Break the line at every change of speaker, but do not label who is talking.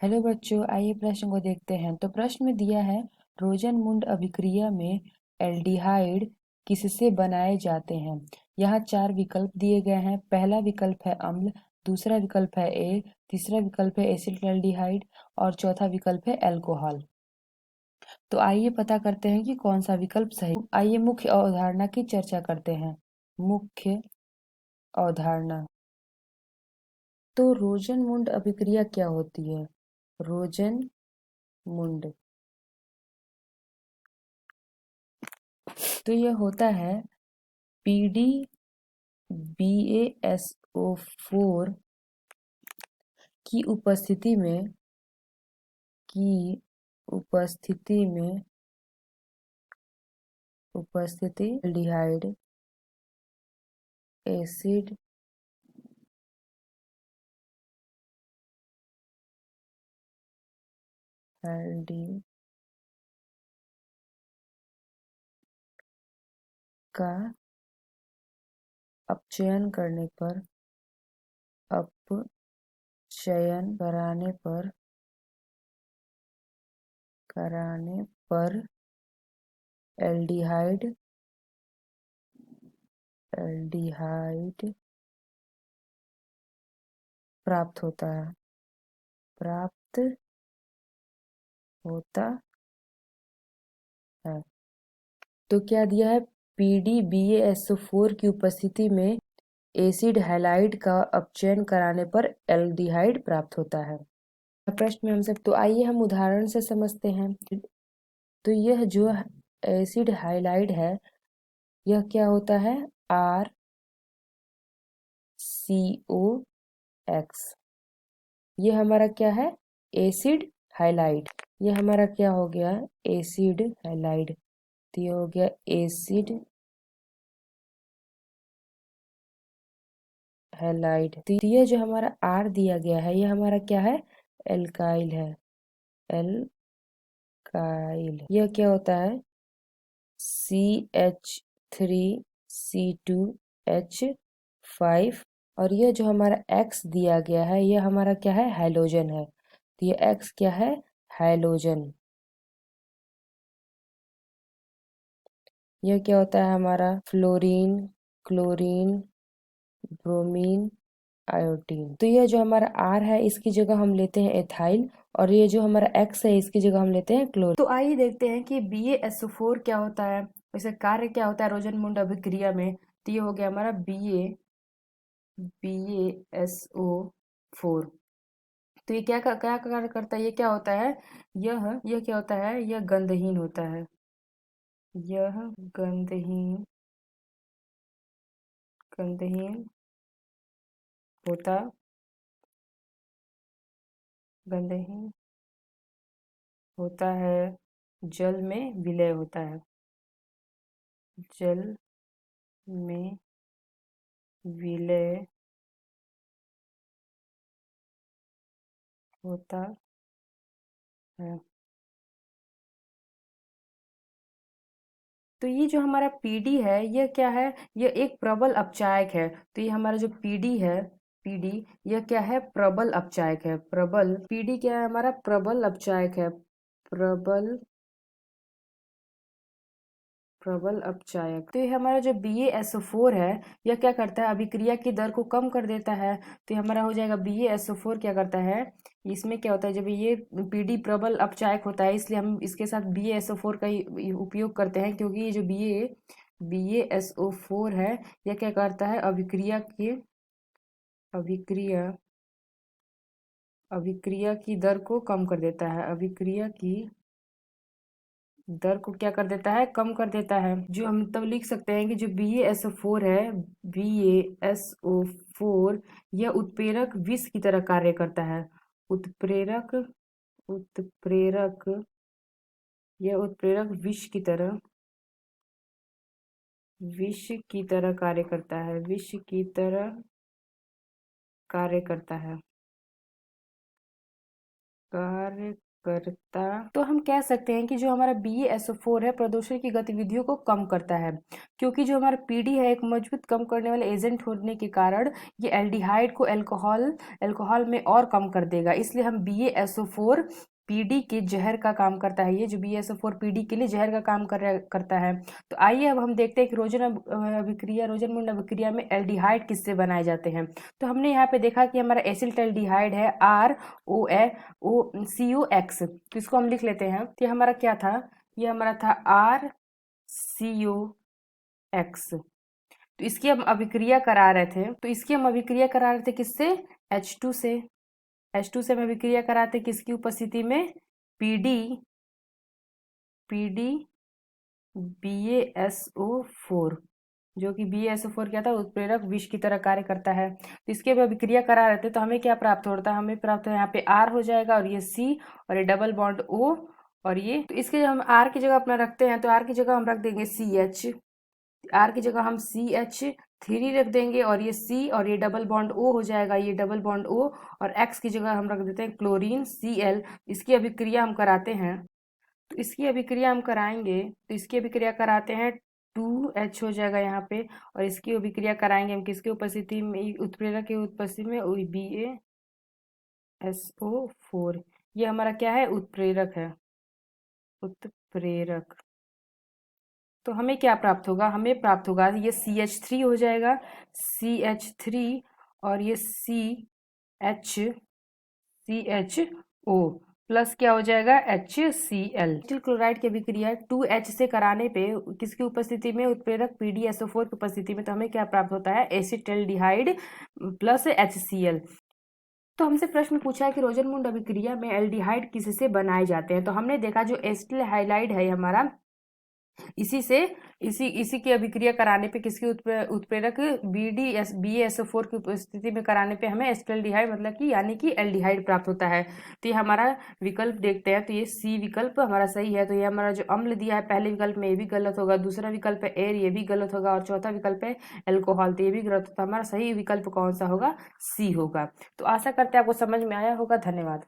Hello बच्चों, आइए प्रश्न को देखते हैं। तो प्रश्न में दिया है, रोजनमुंड अभिक्रिया में एल्डिहाइड किससे बनाए जाते हैं। यहाँ चार विकल्प दिए गए हैं। पहला विकल्प है अम्ल, दूसरा विकल्प है ए, तीसरा विकल्प है एसिटाल्डिहाइड और चौथा विकल्प है अल्कोहल। तो आइए पता करते हैं कि कौन सा विकल्प सही। आइए मुख्य अवधारणा की चर्चा करते हैं। मुख्य अवधारणा। तो रोजनमुंड अभिक्रिया क्या होती है। रोजनमुंड तो यह होता है पीडी BaSO4 की उपस्थिति एल्डिहाइड एसिड एल्डी का अपचयन कराने पर एल्डिहाइड प्राप्त होता है। तो क्या दिया है, PdBaSO4 की उपस्थिति में एसिड हैलाइड का अपचयन कराने पर एल्डिहाइड प्राप्त होता है। प्रश्न में हम सब तो आइए हम उदाहरण से समझते हैं। तो यह जो एसिड हाइलाइड है, यह क्या होता है, RCOX। ये हमारा क्या है, एसिड हाइलाइड। ये हमारा क्या हो गया, एसिड हाइलाइड। तो ये हो गया एसिड हैलाइड। तो ये जो हमारा R दिया गया है, ये हमारा क्या है, एल्काइल है। एल्काइल यह क्या होता है, CH3C2H5। और यह जो हमारा X दिया गया है, यह हमारा क्या है, हैलोजन है। तो ये X क्या है, हैलोजन। यह क्या होता है हमारा, फ्लोरीन, क्लोरीन, ब्रोमीन, आयोडीन। तो यह जो हमारा R है, इसकी जगह हम लेते हैं एथाइल, और ये जो हमारा X है, इसकी जगह हम लेते हैं क्लोरीन। तो आइए देखते हैं कि BaSO4 क्या होता है, वैसे कार्य क्या होता है रोजनमुंड अभिक्रिया में। तो ये हो गया हमारा BaSO4। तो ये क्या कार्य करता है, ये क्या होता है, यह क्या होता है, यह गंधहीन होता है। यह गंधहीन गंधहीन होता गंधहीन होता है, जल में विलय होता है। जल में विलय होता है। तो ये जो हमारा पीडी है, यह क्या है, यह एक प्रबल अपचायक है। तो ये हमारा जो पीडी है, पीडी यह क्या है, प्रबल अपचायक है। प्रबल पीडी क्या है, हमारा प्रबल अपचायक है। प्रबल प्रबल अपचायक। तो ये हमारा जो BaSO4 है, यह क्या करता है, अभिक्रिया की दर को कम कर देता है। तो ये हमारा हो जाएगा, BaSO4 क्या करता है, इसमें क्या होता है, जब ये पीडी प्रबल अपचायक होता है, इसलिए हम इसके साथ BaSO4 का ही उपयोग करते हैं, क्योंकि ये जो BaSO4 है, यह क्या करता है, अभिक्रिया अभिक्रिया की दर को कम कर देता है। अभिक्रिया की दर को क्या कर देता है, कम कर देता है। जो हम तब लिख सकते हैं कि जो BaSO4 है, BaSO4 यह उत्प्रेरक विष की तरह कार्य करता है। उत्प्रेरक उत्प्रेरक यह उत्प्रेरक विष की तरह कार्य करता है। विष की तरह कार्य करता है। कार्य करता। तो हम कह सकते हैं कि जो हमारा BaSO4 है प्रदूषण की गतिविधियों को कम करता है, क्योंकि जो हमारा PD है एक मजबूत कम करने वाले एजेंट होने के कारण ये एल्डिहाइड को अल्कोहल में और कम कर देगा। इसलिए हम BaSO4 PD के जहर का काम करता है। ये जो BaSO4 PD के लिए जहर का काम करता है। तो आइए अब हम देखते हैं कि रोजन मूल अभिक्रिया में एल्डिहाइड किससे बनाए जाते हैं। तो हमने यहाँ पे देखा कि हमारा एसिटाल्डिहाइड है ROCOX। तो इसको हम लिख लेते हैं। तो ये हमारा क्या था, ये हमारा था RCOX। तो इसकी हम अभिक्रिया करा रहे थे, किससे, H2 से। H2 से हम अभिक्रिया कराते किसकी उपस्थिति में, PD BaSO4, जो कि BaSO4 क्या था, उत्प्रेरक विष की तरह कार्य करता है। तो इसके भी अभिक्रिया करा रहे थे तो हमें क्या प्राप्त होता है, हमें प्राप्त हो यहाँ पे R हो जाएगा और ये C और ये डबल बॉन्ड O और ये। तो इसके जब हम R की जगह अपना रखते हैं तो R की जगह हम रख देंगे CH, R की जगह हम CH3 रख देंगे और ये C और ये डबल बॉन्ड O हो जाएगा, ये डबल बॉन्ड O। और X की जगह हम रख देते हैं क्लोरीन Cl। इसकी अभिक्रिया हम कराते हैं, तो इसकी अभिक्रिया हम कराएंगे तो इसकी अभिक्रिया कराते हैं 2H हो जाएगा यहाँ पे। और इसकी अभिक्रिया कराएंगे हम किसकी उपस्थिति में, उत्प्रेरक की उपस्थिति में, BaSO4। ये हमारा क्या है, उत्प्रेरक है, उत्प्रेरक। तो हमें क्या प्राप्त होगा, हमें प्राप्त होगा ये CH3 हो जाएगा, CH3 और ये CHO प्लस क्या हो जाएगा, HCl। एसिटिल क्लोराइड की अभिक्रिया 2H से कराने पे किसकी उपस्थिति में, उत्प्रेरक PdSO4 की उपस्थिति में, तो हमें क्या प्राप्त होता है, एसिटाल्डिहाइड प्लस HCl। तो हमसे प्रश्न पूछा है कि रोजनमूंड अभिक्रिया में एल्डिहाइड किससे बनाए जाते हैं। तो हमने देखा जो एसिटिल हाइलाइड है हमारा, इसी की अभिक्रिया कराने पे किसकी उत्प्रेरक BaSO4 की उपस्थिति में कराने पे हमें एसिटाल्डिहाइड मतलब कि यानी कि एल्डिहाइड प्राप्त होता है। तो ये हमारा विकल्प देखते हैं, तो ये C विकल्प हमारा सही है। तो ये हमारा जो अम्ल दिया है पहले विकल्प में ये भी गलत होगा, दूसरा विकल्प है एयर, ये भी गलत होगा, और चौथा विकल्प है एल्कोहल, तो ये भी गलत होता है। हमारा सही विकल्प कौन सा होगा, C होगा। तो आशा करते हैं आपको समझ में आया होगा। धन्यवाद।